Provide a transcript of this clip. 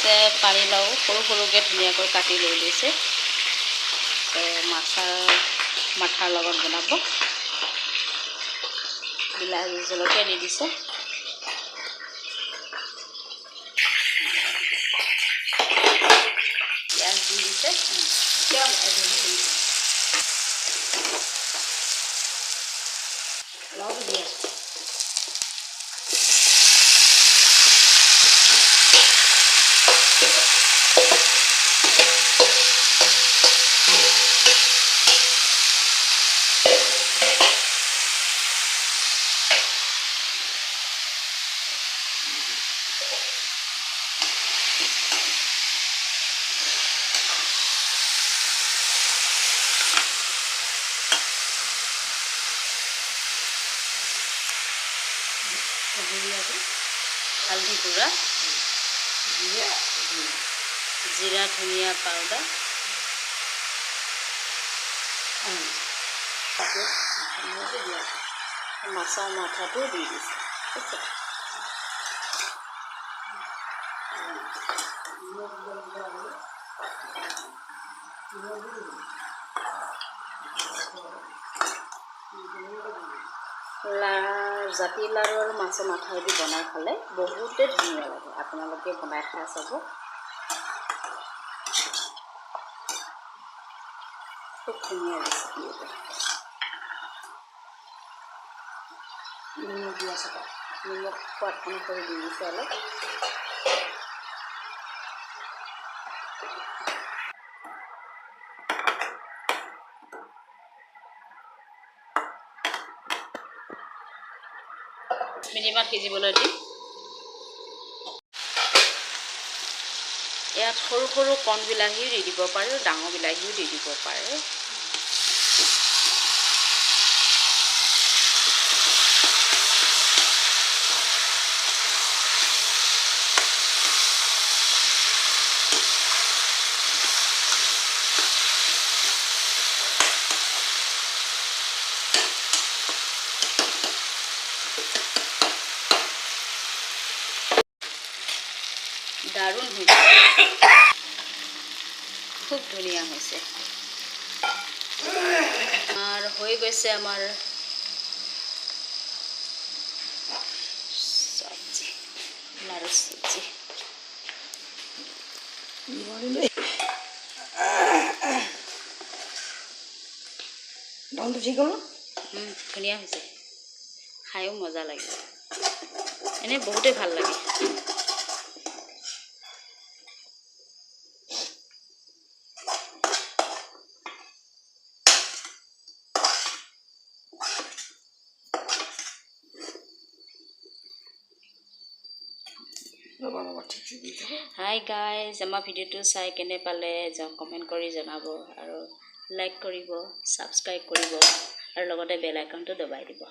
আছে পানীলাও সৰু সৰুকৈ ধুনীয়াকৈ কাটি লৈ লৈছে। মাথাৰ লগত বনাব। বিলাহী জলকীয়া দি দিছে। পিঁয়াজ দি দিছে। লাওটো দি আছোঁ। হালধি গুঁড়া, জিৰা ধনিয়া পাউডাৰ, মাছৰ মাথাটো দি দিছে। জাতিলাওৰ মাছৰ মাথাইদি বনাই খালে বহুতে ধুনীয়া লাগে। আপোনালোকে বনাই খাই চাব, খুব ধুনীয়া ৰেচিপি এটা। নিমখ দি আছে, নিমখ সোৱাদ অনুসৰি দি দিছে অলপ। মিনিমান সিজিবলৈ দিম। ইয়াত সৰু সৰু কণ বিলাহীও দি দিব পাৰে, ডাঙৰ বিলাহীও দি দিব পাৰে। দাৰুণ হৈছে, খুব ধুনীয়া হৈছে। আৰু হৈ গৈছে আমাৰ চব্জি, লাৰু চব্জি। ঠিক হ'ল, ধুনীয়া হৈছে, খায়ো মজা লাগে। এনেই বহুতেই ভাল লাগে। হাই গাইজ, আমাৰ ভিডিঅ'টো চাই কেনে পালে কমেণ্ট কৰি জনাব, আৰু লাইক কৰিব, ছাবস্ক্ৰাইব কৰিব, আৰু লগতে বেল আইকনটো দবাই দিব।